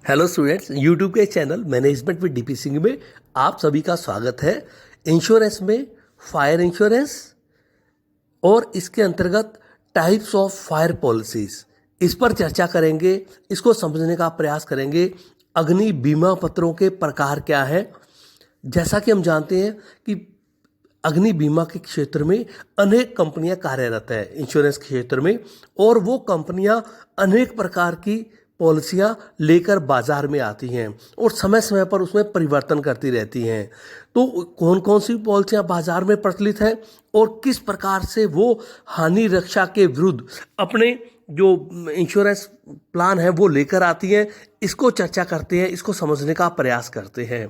Hello students, YouTube के channel management with DP Singh में आप सभी का स्वागत है। इंश्योरेंस में फायर इंश्योरेंस और इसके अंतर्गत टाइप्स ऑफ फायर पॉलिसीज, इस पर चर्चा करेंगे। इसको समझने का प्रयास करेंगे। अग्नि बीमा पत्रों के प्रकार क्या है। जैसा कि हम जानते हैं कि अग्नि बीमा के क्षेत्र में अनेक कंपनियां कार्यरत हैं इंश्योरेंस के क्षेत्र में, और वो कंपनियां अनेक प्रकार की पॉलिसियां लेकर बाजार में आती हैं और समय समय पर उसमें परिवर्तन करती रहती हैं। तो कौन कौन सी पॉलिसियां बाजार में प्रचलित हैं और किस प्रकार से वो हानि रक्षा के विरुद्ध अपने जो इंश्योरेंस प्लान है वो लेकर आती हैं, इसको चर्चा करते हैं, इसको समझने का प्रयास करते हैं।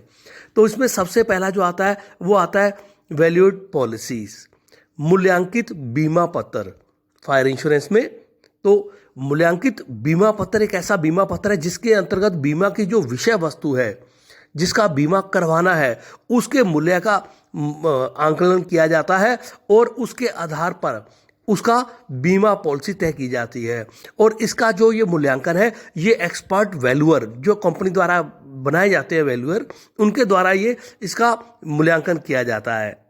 तो इसमें सबसे पहला जो आता है वो आता है वैल्यूड पॉलिसीज, मूल्यांकित बीमा पत्र फायर इंश्योरेंस में। तो मूल्यांकित बीमा पत्र एक ऐसा बीमा पत्र है जिसके अंतर्गत बीमा की जो विषय वस्तु है जिसका बीमा करवाना है उसके मूल्य का आंकलन किया जाता है और उसके आधार पर उसका बीमा पॉलिसी तय की जाती है। और इसका जो ये मूल्यांकन है ये एक्सपर्ट वैल्यूअर जो कंपनी द्वारा बनाए जाते हैं वैल्यूअर, उनके द्वारा ये इसका मूल्यांकन किया जाता है।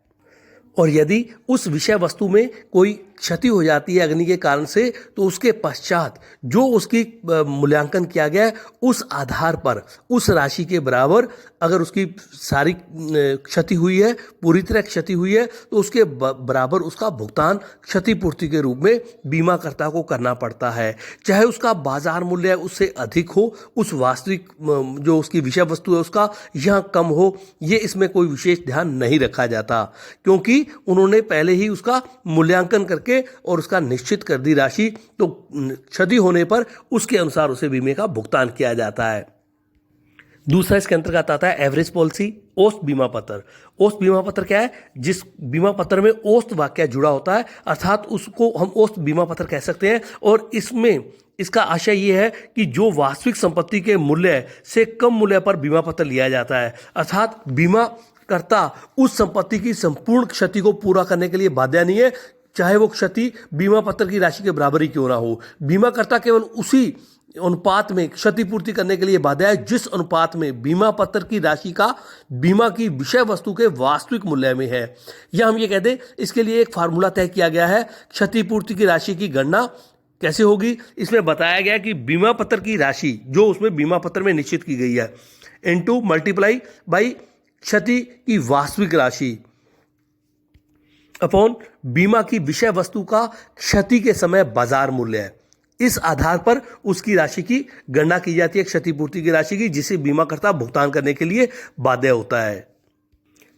और यदि उस विषय वस्तु में कोई क्षति हो जाती है अग्नि के कारण से, तो उसके पश्चात जो उसकी मूल्यांकन किया गया है उस आधार पर उस राशि के बराबर अगर उसकी सारी क्षति हुई है, पूरी तरह क्षति हुई है, तो उसके बराबर उसका भुगतान क्षतिपूर्ति के रूप में बीमाकर्ता को करना पड़ता है। चाहे उसका बाजार मूल्य उससे अधिक हो, उस वास्तविक जो उसकी विषय वस्तु है उसका यहाँ कम हो, ये इसमें कोई विशेष ध्यान नहीं रखा जाता, क्योंकि उन्होंने पहले ही उसका मूल्यांकन करके और उसका निश्चित कर दी राशि, तो क्षति होने पर उसके अनुसार उसे बीमे का भुगतान किया जाता है। दूसरा इसके अंतर्गत आता है एवरेज पॉलिसी, औसत बीमा पत्र। औसत बीमा पत्र क्या है? जिस बीमा पत्र में औसत वाक्य जुड़ा होता है, अर्थात उसको हम औसत बीमा पत्र कह सकते हैं। और इसमें इसका आशय ये है कि जो वास्तविक संपत्ति के मूल्य से कम मूल्य पर बीमा पत्र लिया जाता है, अर्थात बीमा करता उस संपत्ति की संपूर्ण क्षति को पूरा करने के लिए बाध्य नहीं है, चाहे वो क्षति बीमा पत्र की राशि के बराबर ही क्यों ना हो। बीमा करता केवल उसी अनुपात में क्षतिपूर्ति करने के लिए बाध्य है जिस अनुपात में बीमा पत्र की राशि का बीमा की विषय वस्तु के वास्तविक मूल्य में है। या हम ये कह दें, इसके लिए एक फार्मूला तय किया गया है। क्षतिपूर्ति की राशि की गणना कैसे होगी? इसमें बताया गया कि बीमा पत्र की राशि जो उसमें बीमा पत्र में निश्चित की गई है इनटू मल्टीप्लाई बाई क्षति की वास्तविक राशि अपॉन बीमा की विषय वस्तु का क्षति के समय बाजार मूल्य है। इस आधार पर उसकी राशि की गणना की जाती है, क्षतिपूर्ति की राशि की, जिसे बीमाकर्ता भुगतान करने के लिए बाध्य होता है।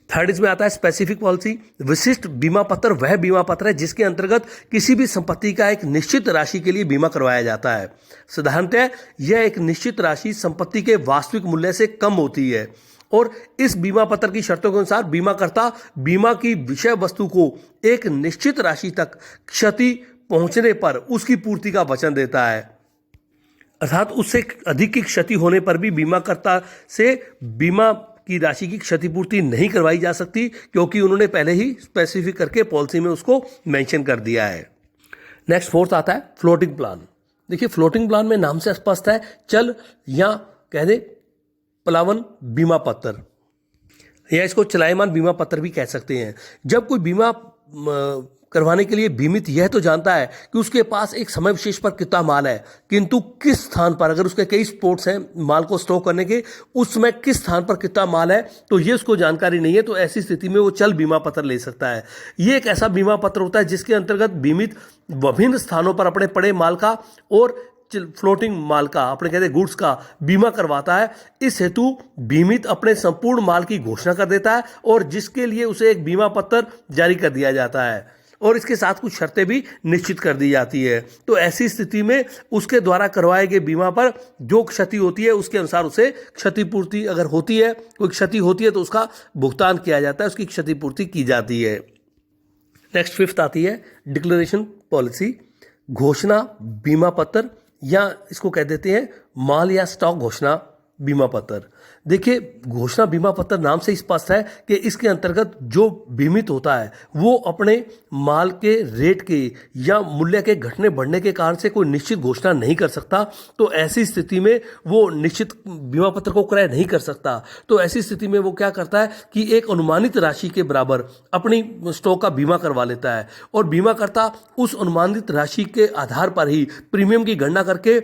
थर्ड इसमें आता है स्पेसिफिक पॉलिसी। विशिष्ट बीमा पत्र वह बीमा पत्र है जिसके अंतर्गत किसी भी संपत्ति का एक निश्चित राशि के लिए बीमा करवाया जाता है। साधारणतः यह एक निश्चित राशि संपत्ति के वास्तविक मूल्य से कम होती है और इस बीमा पत्र की शर्तों के अनुसार बीमाकर्ता बीमा की विषय वस्तु को एक निश्चित राशि तक क्षति पहुंचने पर उसकी पूर्ति का वचन देता है। अर्थात उससे अधिक की क्षति होने पर भी बीमाकर्ता से बीमा की राशि की क्षतिपूर्ति नहीं करवाई जा सकती, क्योंकि उन्होंने पहले ही स्पेसिफिक करके पॉलिसी में उसको मेंशन कर दिया है। नेक्स्ट फोर्थ आता है फ्लोटिंग प्लान। देखिए, फ्लोटिंग प्लान में नाम से स्पष्ट है, चल या कह दे प्लावन बीमा पत्र, या इसको चलायमान बीमा पत्र भी कह सकते हैं। जब कोई बीमा करवाने के लिए बीमित यह तो जानता है कि उसके पास एक समय विशेष पर कितना माल है, किंतु किस स्थान पर, अगर उसके कई स्पोर्ट्स हैं माल को स्टॉक करने के, उस समय किस स्थान पर कितना माल है तो ये उसको जानकारी नहीं है, तो ऐसी स्थिति में वो चल बीमा पत्र ले सकता है। ये एक ऐसा बीमा पत्र होता है जिसके अंतर्गत बीमित विभिन्न स्थानों पर अपने पड़े माल का और फ्लोटिंग माल का, अपने कहते हैं गुड्स का बीमा करवाता है। इस हेतु बीमित अपने संपूर्ण माल की घोषणा कर देता है और जिसके लिए उसे एक बीमा पत्र जारी कर दिया जाता है और इसके साथ कुछ शर्तें भी निश्चित कर दी जाती है। तो ऐसी स्थिति में उसके द्वारा करवाए गए बीमा पर जो क्षति होती है उसके अनुसार उसे क्षतिपूर्ति, अगर होती है कोई क्षति होती है तो उसका भुगतान किया जाता है, उसकी क्षतिपूर्ति की जाती है। नेक्स्ट फिफ्थ आती है डिक्लेरेशन पॉलिसी, घोषणा बीमा पत्र, या इसको कह देते हैं माल या स्टॉक घोषणा बीमा पत्र। देखिए, घोषणा बीमा पत्र नाम से स्पष्ट है कि इसके अंतर्गत जो बीमित होता है वो अपने माल के रेट के या मूल्य के घटने बढ़ने के कारण से कोई निश्चित घोषणा नहीं कर सकता। तो ऐसी स्थिति में वो निश्चित बीमा पत्र को क्रय नहीं कर सकता। तो ऐसी स्थिति में वो क्या करता है कि एक अनुमानित राशि के बराबर अपनी स्टॉक का बीमा करवा लेता है और बीमा करता उस अनुमानित राशि के आधार पर ही प्रीमियम की गणना करके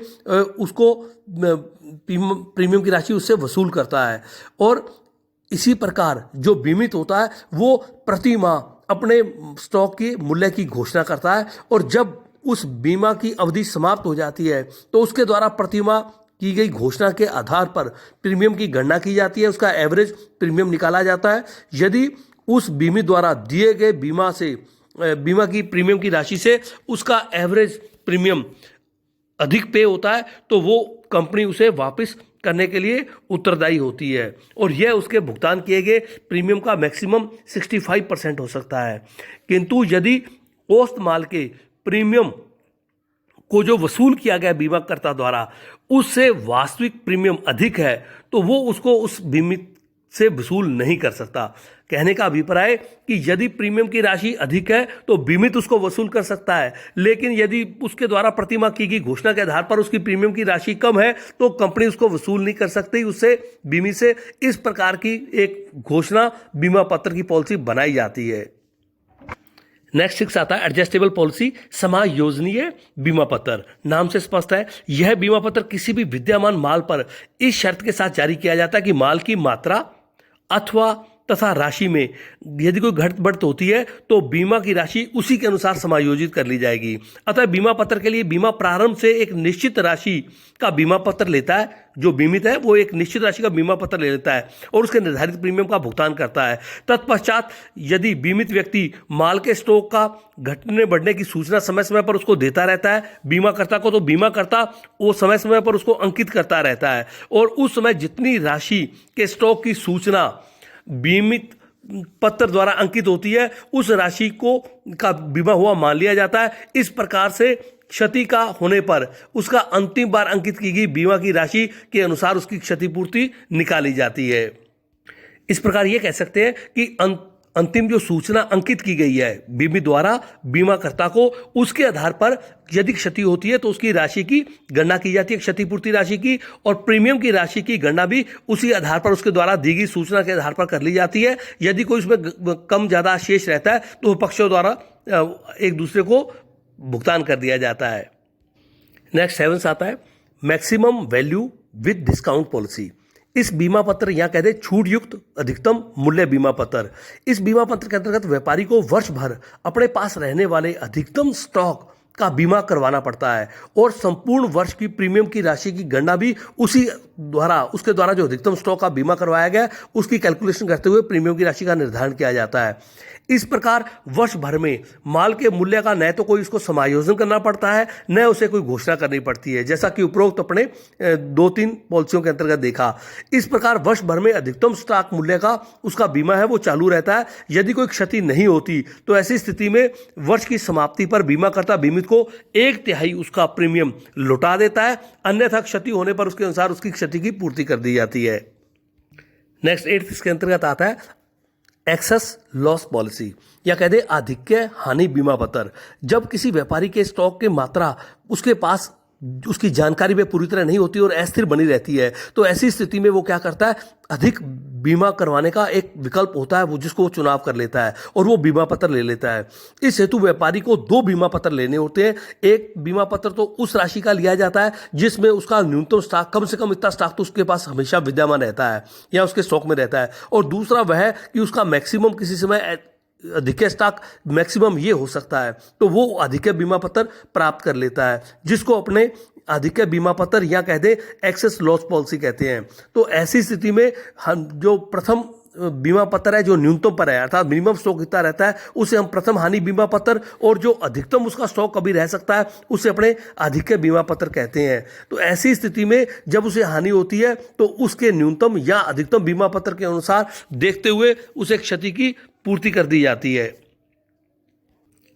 उसको प्रीमियम की राशि उससे वसूल करता है। और इसी प्रकार जो बीमित होता है वो प्रति माह अपने स्टॉक के मूल्य की घोषणा करता है और जब उस बीमा की अवधि समाप्त हो जाती है तो उसके द्वारा प्रति माह की गई घोषणा के आधार पर प्रीमियम की गणना की जाती है, उसका एवरेज प्रीमियम निकाला जाता है। यदि उस बीमित द्वारा दिए गए बीमा की प्रीमियम की राशि से उसका एवरेज प्रीमियम अधिक पे होता है तो वो कंपनी उसे वापस करने के लिए उत्तरदायी होती है और यह उसके भुगतान किए गए प्रीमियम का मैक्सिमम 65% हो सकता है। किंतु यदि औसत माल के प्रीमियम को जो वसूल किया गया बीमाकर्ता द्वारा उससे वास्तविक प्रीमियम अधिक है तो वो उसको उस बीमित से वसूल नहीं कर सकता। कहने का अभिप्राय कि यदि प्रीमियम की राशि अधिक है तो बीमित उसको वसूल कर सकता है, लेकिन यदि उसके द्वारा प्रतिमाह की गई घोषणा के आधार पर उसकी प्रीमियम की राशि कम है तो कंपनी उसको वसूल नहीं कर सकती उससे बीमित से। इस प्रकार की एक घोषणा बीमा पत्र की पॉलिसी बनाई जाती है। नेक्स्ट 6 आता है एडजस्टेबल पॉलिसी, समायोजनीय बीमा पत्र। नाम से स्पष्ट है, यह बीमा पत्र किसी भी विद्यमान माल पर इस शर्त के साथ जारी किया जाता है कि माल की मात्रा अथवा तथा राशि में यदि कोई घट बढ़त होती है तो बीमा की राशि उसी के अनुसार समायोजित कर ली जाएगी। अतः बीमा पत्र के लिए बीमा प्रारंभ से एक निश्चित राशि का बीमा पत्र लेता है, जो बीमित है वो एक निश्चित राशि का बीमा पत्र ले लेता है और उसके निर्धारित प्रीमियम का भुगतान करता है। तत्पश्चात यदि बीमित व्यक्ति माल के स्टॉक का घटने बढ़ने की सूचना समय समय पर उसको देता रहता है बीमाकर्ता को, तो बीमाकर्ता वो समय समय पर उसको अंकित करता रहता है और उस समय जितनी राशि के स्टॉक की सूचना बीमित पत्र द्वारा अंकित होती है उस राशि को का बीमा हुआ मान लिया जाता है। इस प्रकार से क्षति का होने पर उसका अंतिम बार अंकित की गई बीमा की राशि के अनुसार उसकी क्षतिपूर्ति निकाली जाती है। इस प्रकार ये कह सकते हैं कि अंतिम जो सूचना अंकित की गई है बीमित द्वारा बीमाकर्ता को, उसके आधार पर यदि क्षति होती है तो उसकी राशि की गणना की जाती है, क्षतिपूर्ति राशि की, और प्रीमियम की राशि की गणना भी उसी आधार पर उसके द्वारा दी गई सूचना के आधार पर कर ली जाती है। यदि कोई उसमें कम ज़्यादा शेष रहता है तो पक्षों द्वारा एक दूसरे को भुगतान कर दिया जाता है। नेक्स्ट 7 आता है maximum value with discount policy. इस बीमा पत्र या कहते छूट युक्त अधिकतम मूल्य बीमा पत्र। इस बीमा पत्र के अंतर्गत व्यापारी को वर्ष भर अपने पास रहने वाले अधिकतम स्टॉक का बीमा करवाना पड़ता है और संपूर्ण वर्ष की प्रीमियम की राशि की गणना भी उसके द्वारा जो अधिकतम स्टॉक का बीमा करवाया गया उसकी कैलकुलेशन करते हुए प्रीमियम की राशि का निर्धारण किया जाता है। इस प्रकार वर्ष भर में माल के मूल्य का न तो कोई इसको समायोजन करना पड़ता है न उसे कोई घोषणा करनी पड़ती है, जैसा कि उपरोक्त अपने 2-3 पॉलिसियों के अंतर्गत देखा। इस प्रकार वर्ष भर में अधिकतम स्टॉक मूल्य का उसका बीमा है वो चालू रहता है। यदि कोई क्षति नहीं होती तो ऐसी स्थिति में वर्ष की समाप्ति पर बीमाकर्ता बीमित को 1/3 उसका प्रीमियम लौटा देता है, अन्यथा क्षति होने पर उसके अनुसार उसकी क्षति की पूर्ति कर दी जाती है। नेक्स्ट 8 इसके अंतर्गत आता है एक्सेस लॉस पॉलिसी या कहते आधिक्य हानि बीमा पत्र। जब किसी व्यापारी के स्टॉक की मात्रा उसके पास उसकी जानकारी में पूरी तरह नहीं होती और अस्थिर बनी रहती है तो ऐसी स्थिति में वो क्या करता है, अधिक बीमा करवाने का एक विकल्प होता है वो जिसको वो चुनाव कर लेता है और वो बीमा पत्र ले लेता है। इस हेतु व्यापारी को 2 बीमा पत्र लेने होते हैं। एक बीमा पत्र तो उस राशि का लिया जाता है जिसमें उसका न्यूनतम स्टॉक, कम से कम इतना स्टॉक तो उसके पास हमेशा विद्यमान रहता है या उसके स्टॉक में रहता है, और दूसरा वह है कि उसका मैक्सिमम किसी समय अधिक स्टॉक मैक्सिमम ये हो सकता है तो वो अधिक बीमा पत्र प्राप्त कर लेता है, जिसको अपने अधिक बीमा पत्र या कहते एक्सेस लॉस पॉलिसी कहते हैं। तो ऐसी स्थिति में हम जो प्रथम बीमा पत्र है जो न्यूनतम पर है अर्थात मिनिमम स्टॉक कितना रहता है उसे हम प्रथम हानि बीमा पत्र, और जो अधिकतम उसका स्टॉक कभी रह सकता है उसे अपने अधिक बीमा पत्र कहते हैं। तो ऐसी स्थिति में जब उसे हानि होती है तो उसके न्यूनतम या अधिकतम बीमा पत्र के अनुसार देखते हुए उसे क्षति की पूर्ति कर दी जाती है।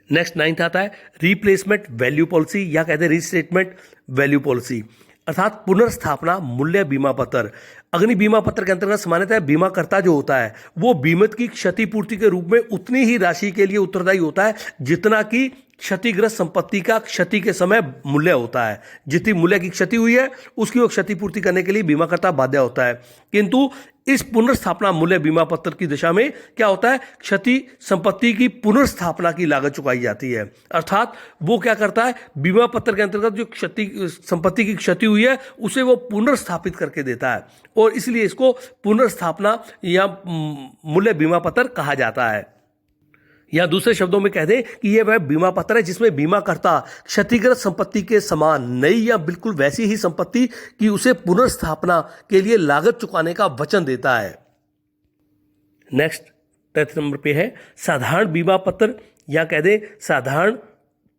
नेक्स्ट 9 आता है रिप्लेसमेंट वैल्यू पॉलिसी या कहते हैं रीस्टेटमेंट वैल्यू पॉलिसी। अर्थात पुनर्स्थापना मूल्य बीमा पत्र। अग्नि बीमा पत्र के अंतर्गत सामान्यतः बीमाकर्ता जो होता है वो बीमित की क्षतिपूर्ति के रूप में उतनी ही राशि के लिए उत्तरदायी होता है जितना कि क्षतिग्रस्त संपत्ति का क्षति के समय मूल्य होता है। जितनी मूल्य की क्षति हुई है उसकी वो क्षतिपूर्ति करने के लिए बीमाकर्ता बाध्य होता है। किंतु इस पुनर्स्थापना मूल्य बीमा पत्र की दिशा में क्या होता है, क्षति संपत्ति की पुनर्स्थापना की लागत चुकाई जाती है। अर्थात वो क्या करता है, बीमा पत्र के अंतर्गत जो क्षति संपत्ति की क्षति हुई है उसे वो पुनर्स्थापित करके देता है और इसलिए इसको पुनर्स्थापना या मूल्य बीमा पत्र कहा जाता है। या दूसरे शब्दों में कह दें कि यह वह बीमा पत्र है जिसमें बीमाकर्ता क्षतिग्रस्त संपत्ति के समान नई या बिल्कुल वैसी ही संपत्ति की उसे पुनर्स्थापना के लिए लागत चुकाने का वचन देता है। नेक्स्ट 33 नंबर पे है साधारण बीमा पत्र या कह दें साधारण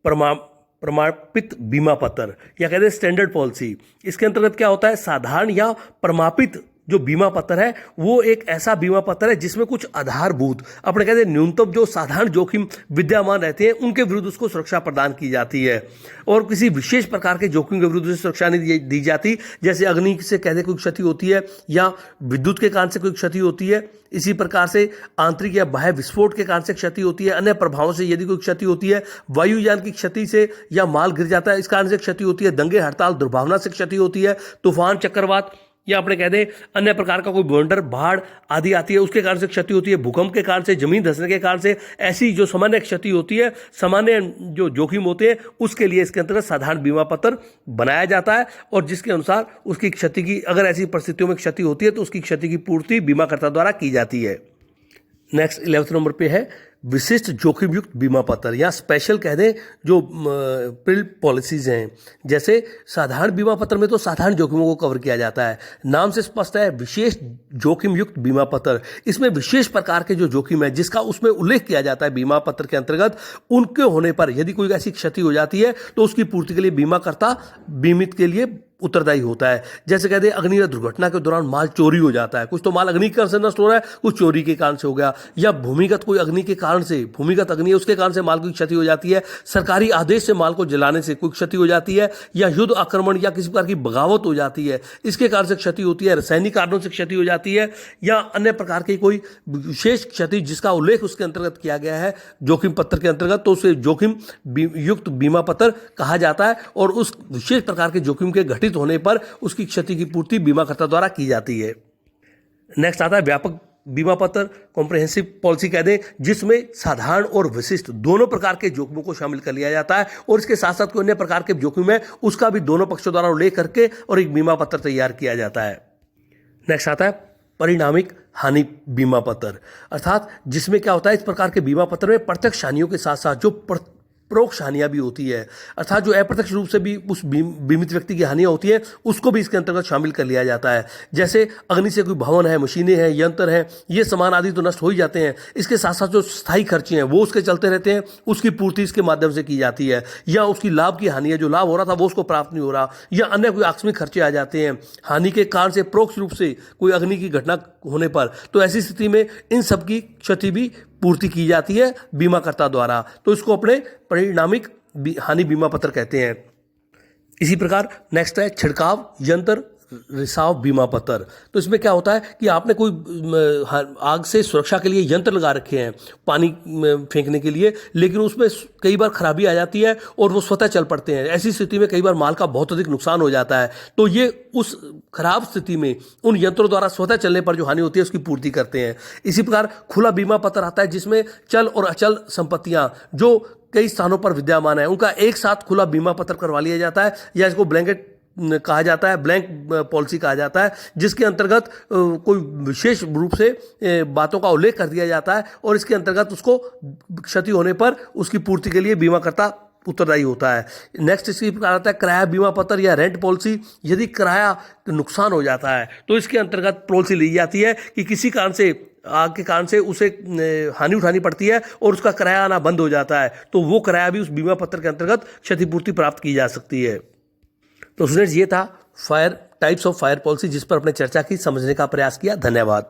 प्रमाणित बीमा पत्र या कह दें स्टैंडर्ड पॉलिसी। इसके अंतर्गत क्या होता है, साधारण या प्रमाणित जो बीमा पत्र है वो एक ऐसा बीमा पत्र है जिसमें कुछ आधारभूत अपने कहते हैं न्यूनतम जो साधारण जोखिम विद्यमान रहते हैं उनके विरुद्ध उसको सुरक्षा प्रदान की जाती है और किसी विशेष प्रकार के जोखिम के विरुद्ध सुरक्षा नहीं दी जाती। जैसे अग्नि से कहते कोई क्षति होती है या विद्युत के कारण से कोई क्षति होती है, इसी प्रकार से आंतरिक या बाह्य विस्फोट के कारण से क्षति होती है, अन्य प्रभावों से यदि कोई क्षति होती है, वायुयान की क्षति से या माल गिर जाता है इस कारण से क्षति होती है, दंगे हड़ताल दुर्भावना से क्षति होती है, तूफान चक्रवात या अपने कह दें अन्य प्रकार का कोई भूखंड बाढ़ आदि आती है उसके कारण से क्षति होती है, भूकंप के कारण से, जमीन धंसने के कारण से, ऐसी जो सामान्य क्षति होती है, सामान्य जो जोखिम होते हैं उसके लिए इसके अंतर्गत साधारण बीमा पत्र बनाया जाता है और जिसके अनुसार उसकी क्षति की अगर ऐसी परिस्थितियों में क्षति होती है तो उसकी क्षति की पूर्ति बीमाकर्ता द्वारा की जाती है। नेक्स्ट 11 नंबर पे है विशिष्ट जोखिम युक्त बीमा पत्र या स्पेशल कह दें जो प्रिल पॉलिसीज हैं। जैसे साधारण बीमा पत्र में तो साधारण जोखिमों को कवर किया जाता है, नाम से स्पष्ट है विशेष जोखिम युक्त बीमा पत्र। इसमें विशेष प्रकार के जो जोखिम है जिसका उसमें उल्लेख किया जाता है बीमा पत्र के अंतर्गत, उनके होने पर यदि कोई ऐसी क्षति हो जाती है तो उसकी पूर्ति के लिए बीमाकर्ता बीमित के लिए उत्तरदायी होता है। जैसे कहते हैं अग्नि या दुर्घटना के दौरान माल चोरी हो जाता है, कुछ तो माल अग्नि के कारण से नष्ट हो रहा है, कुछ चोरी के कारण से हो गया, या भूमिगत कोई अग्नि के कारण से, भूमिगत अग्नि है उसके कारण से माल की क्षति हो जाती है, सरकारी आदेश से माल को जलाने से कोई क्षति हो जाती है, या युद्ध आक्रमण या किसी प्रकार की बगावत हो जाती है इसके कारण से क्षति होती है, रासायनिक कारणों से क्षति हो जाती है, या अन्य प्रकार की कोई विशेष क्षति जिसका उल्लेख उसके अंतर्गत किया गया है जोखिम पत्र के अंतर्गत, तो उसे जोखिम युक्त बीमा पत्र कहा जाता है और उस विशेष प्रकार के जोखिम के घटित होने पर उसकी क्षति की पूर्ति बीमाकर्ता द्वारा की जाती है। नेक्स्ट आता है व्यापक बीमा पत्र, कॉम्प्रिहेंसिव पॉलिसी कह दें, जिसमें साधारण और विशिष्ट दोनों प्रकार के जोखिमों को शामिल कर लिया जाता है और इसके साथ साथ कोई अन्य प्रकार के जोखिम है उसका भी दोनों पक्षों द्वारा उल्लेख करके और एक बीमा पत्र तैयार किया जाता है। नेक्स्ट आता है परिणामिक हानि बीमा पत्र, अर्थात जिसमें क्या होता है इस प्रकार के बीमा पत्र में प्रत्यक्ष हानियों के साथ साथ जो परोक्ष हानियां भी होती है, अर्थात जो अप्रत्यक्ष रूप से भी उस बीमित व्यक्ति की हानियां होती है उसको भी इसके अंतर्गत शामिल कर लिया जाता है। जैसे अग्नि से कोई भवन है, मशीनें हैं, यंत्र हैं, ये सामान आदि तो नष्ट हो ही जाते हैं, इसके साथ साथ जो स्थायी खर्चे हैं वो उसके चलते रहते हैं, उसकी पूर्ति इसके माध्यम से की जाती है, या उसकी लाभ की हानि है, जो लाभ हो रहा था वो उसको प्राप्त नहीं हो रहा, या अन्य कोई आकस्मिक खर्चे आ जाते हैं हानि के कारण से परोक्ष रूप से कोई अग्नि की घटना होने पर, तो ऐसी स्थिति में इन सब की क्षति भी पूर्ति की जाती है बीमाकर्ता द्वारा, तो इसको अपने परिणामिक हानि बीमा पत्र कहते हैं। इसी प्रकार नेक्स्ट है छिड़काव यंत्र रिसाव बीमा पत्र। तो इसमें क्या होता है कि आपने कोई आग से सुरक्षा के लिए यंत्र लगा रखे हैं पानी फेंकने के लिए, लेकिन उसमें कई बार खराबी आ जाती है और वो स्वतः चल पड़ते हैं। ऐसी स्थिति में कई बार माल का बहुत अधिक नुकसान हो जाता है, तो ये उस खराब स्थिति में उन यंत्रों द्वारा स्वतः चलने पर जो हानि होती है उसकी पूर्ति करते हैं। इसी प्रकार खुला बीमा पत्र आता है जिसमें चल और अचल संपत्तियां जो कई स्थानों पर विद्यमान है उनका एक साथ खुला बीमा पत्र करवा लिया जाता है, या इसको ब्लैंकेट कहा जाता है, ब्लैंक पॉलिसी कहा जाता है, जिसके अंतर्गत कोई विशेष रूप से बातों का उल्लेख कर दिया जाता है और इसके अंतर्गत उसको क्षति होने पर उसकी पूर्ति के लिए बीमाकर्ता उत्तरदायी होता है। नेक्स्ट इसी प्रकार आता है किराया बीमा पत्र या रेंट पॉलिसी। यदि किराया नुकसान हो जाता है तो इसके अंतर्गत पॉलिसी ली जाती है कि किसी कारण से आग के कारण से उसे हानि उठानी पड़ती है और उसका किराया आना बंद हो जाता है, तो वो किराया भी उस बीमा पत्र के अंतर्गत क्षतिपूर्ति प्राप्त की जा सकती है। तो स्टूडेंट्स ये था fire types of fire policy जिस पर अपने चर्चा की, समझने का प्रयास किया। धन्यवाद।